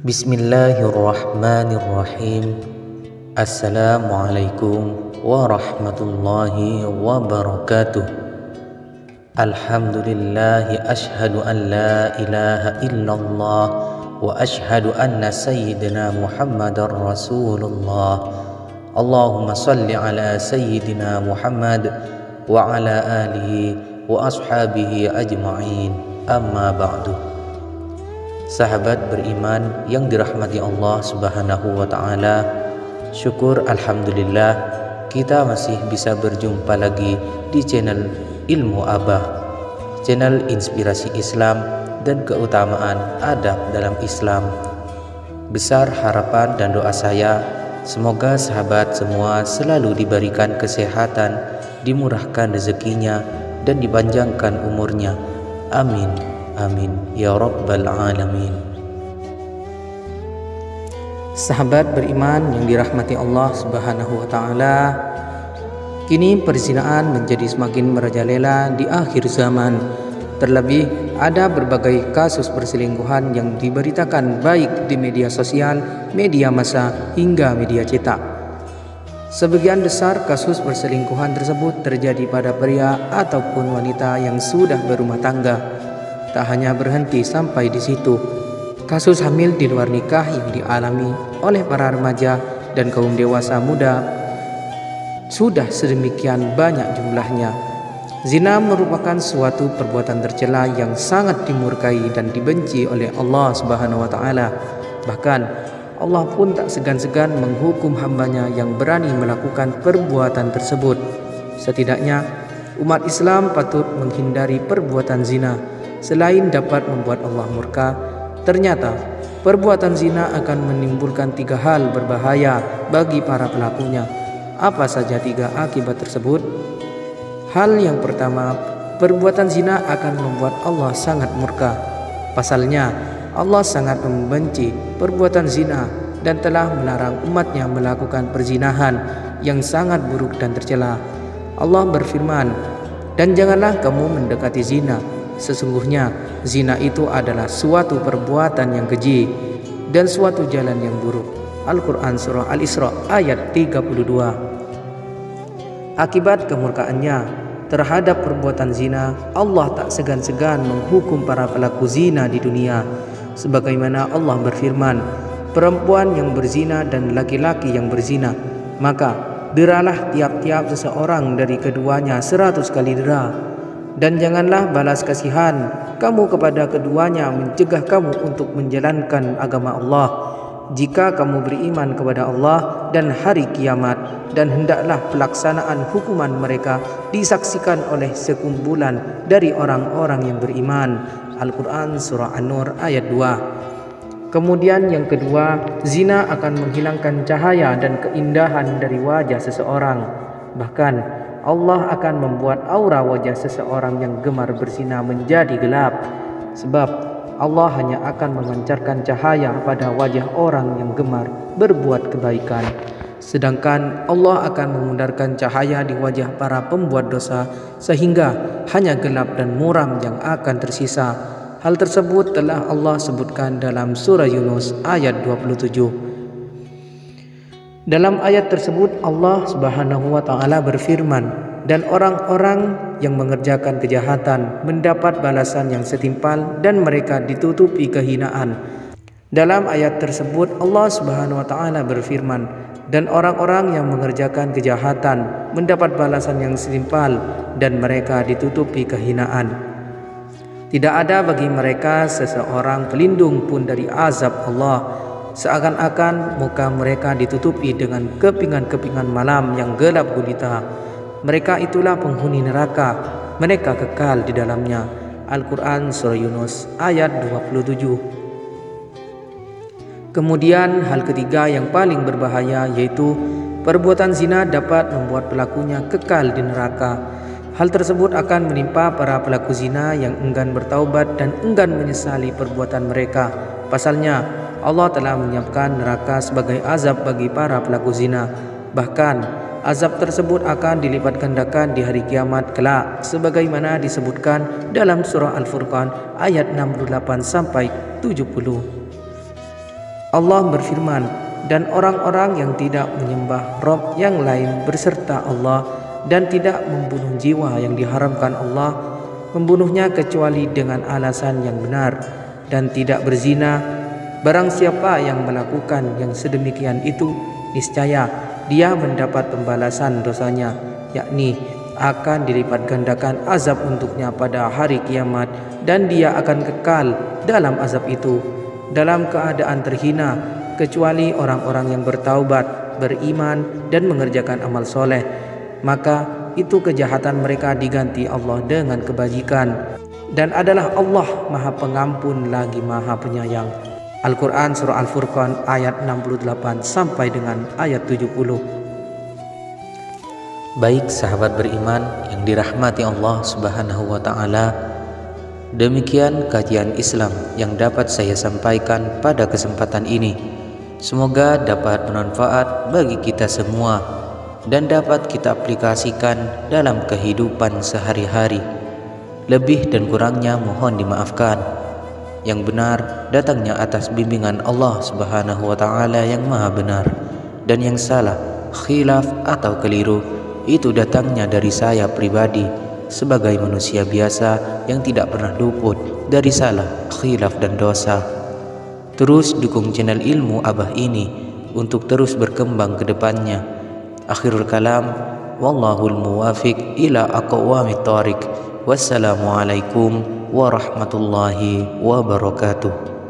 Bismillahirrahmanirrahim. Assalamualaikum warahmatullahi wabarakatuh. Alhamdulillahi ashhadu an la ilaha illallah wa ashhadu anna sayyidina Muhammadar Rasulullah. Allahumma salli ala sayyidina Muhammad wa ala alihi wa ashabihi ajma'in. Amma ba'du. Sahabat beriman yang dirahmati Allah Subhanahu wa ta'ala, syukur alhamdulillah kita masih bisa berjumpa lagi di channel Ilmu Abah, channel inspirasi Islam dan keutamaan adab dalam Islam. Besar harapan dan doa saya, semoga sahabat semua selalu diberikan kesehatan, dimurahkan rezekinya dan dipanjangkan umurnya. Amin. Amin ya rabbal alamin. Sahabat beriman yang dirahmati Allah Subhanahu wa ta'ala, kini perzinaan menjadi semakin merajalela di akhir zaman. Terlebih ada berbagai kasus perselingkuhan yang diberitakan baik di media sosial, media massa hingga media cetak. Sebagian besar kasus perselingkuhan tersebut terjadi pada pria ataupun wanita yang sudah berumah tangga. Tak hanya berhenti sampai di situ, kasus hamil di luar nikah yang dialami oleh para remaja dan kaum dewasa muda sudah sedemikian banyak jumlahnya. Zina merupakan suatu perbuatan tercela yang sangat dimurkai dan dibenci oleh Allah Subhanahu wa ta'ala. Bahkan Allah pun tak segan-segan menghukum hambanya yang berani melakukan perbuatan tersebut. Setidaknya umat Islam patut menghindari perbuatan zina. Selain dapat membuat Allah murka, ternyata perbuatan zina akan menimbulkan 3 hal berbahaya bagi para pelakunya. Apa saja 3 akibat tersebut? Hal yang pertama, perbuatan zina akan membuat Allah sangat murka. Pasalnya, Allah sangat membenci perbuatan zina dan telah melarang umatnya melakukan perzinahan yang sangat buruk dan tercela. Allah berfirman, "Dan janganlah kamu mendekati zina. Sesungguhnya zina itu adalah suatu perbuatan yang keji dan suatu jalan yang buruk." Al-Quran Surah Al-Isra ayat 32. Akibat kemurkaannya terhadap perbuatan zina, Allah tak segan-segan menghukum para pelaku zina di dunia. Sebagaimana Allah berfirman, "Perempuan yang berzina dan laki-laki yang berzina, maka deralah tiap-tiap seseorang dari keduanya 100 kali dera. Dan janganlah balas kasihan kamu kepada keduanya, mencegah kamu untuk menjalankan agama Allah, jika kamu beriman kepada Allah dan hari kiamat. Dan hendaklah pelaksanaan hukuman mereka disaksikan oleh sekumpulan dari orang-orang yang beriman." Al-Quran Surah An-Nur ayat 2. Kemudian yang kedua, zina akan menghilangkan cahaya dan keindahan dari wajah seseorang. Bahkan Allah akan membuat aura wajah seseorang yang gemar berzina menjadi gelap. Sebab Allah hanya akan memancarkan cahaya pada wajah orang yang gemar berbuat kebaikan. Sedangkan Allah akan memudarkan cahaya di wajah para pembuat dosa, sehingga hanya gelap dan muram yang akan tersisa. Hal tersebut telah Allah sebutkan dalam surah Yunus ayat 27. Dalam ayat tersebut Allah Subhanahu wa ta'ala berfirman, "Dan orang-orang yang mengerjakan kejahatan mendapat balasan yang setimpal dan mereka ditutupi kehinaan." Dalam ayat tersebut Allah Subhanahu wa ta'ala berfirman, "Dan orang-orang yang mengerjakan kejahatan mendapat balasan yang setimpal dan mereka ditutupi kehinaan. Tidak ada bagi mereka seseorang pelindung pun dari azab Allah. Seakan-akan muka mereka ditutupi dengan kepingan-kepingan malam yang gelap gulita. Mereka itulah penghuni neraka, mereka kekal di dalamnya." Al-Quran Surah Yunus ayat 27. Kemudian hal ketiga yang paling berbahaya, yaitu perbuatan zina dapat membuat pelakunya kekal di neraka. Hal tersebut akan menimpa para pelaku zina yang enggan bertaubat dan enggan menyesali perbuatan mereka. Pasalnya Allah telah menyiapkan neraka sebagai azab bagi para pelaku zina. Bahkan azab tersebut akan dilipat gandakan di hari kiamat kelak, sebagaimana disebutkan dalam surah Al-Furqan ayat 68 sampai 70. Allah berfirman, dan orang-orang yang tidak menyembah Rabb yang lain berserta Allah dan tidak membunuh jiwa yang diharamkan Allah membunuhnya kecuali dengan alasan yang benar, dan tidak berzina. Barang siapa yang melakukan yang sedemikian itu, niscaya dia mendapat pembalasan dosanya, yakni akan dilipat gandakan azab untuknya pada hari kiamat, dan dia akan kekal dalam azab itu dalam keadaan terhina, kecuali orang-orang yang bertaubat, beriman, dan mengerjakan amal soleh. Maka itu kejahatan mereka diganti Allah dengan kebajikan, dan adalah Allah Maha Pengampun lagi Maha Penyayang. Al-Quran Surah Al-Furqan ayat 68 sampai dengan ayat 70. Baik sahabat beriman yang dirahmati Allah Subhanahu wa Ta'ala, demikian kajian Islam yang dapat saya sampaikan pada kesempatan ini. Semoga dapat bermanfaat bagi kita semua dan dapat kita aplikasikan dalam kehidupan sehari-hari. Lebih dan kurangnya mohon dimaafkan. Yang benar datangnya atas bimbingan Allah Subhanahu wa Ta'ala yang maha benar, dan yang salah, khilaf atau keliru, itu datangnya dari saya pribadi sebagai manusia biasa yang tidak pernah luput dari salah, khilaf dan dosa. Terus dukung channel Ilmu Abah ini untuk terus berkembang ke depannya. Akhirul kalam, wallahul muwafiq ila aqwamit thariq. Wassalamualaikum warahmatullahi wabarakatuh.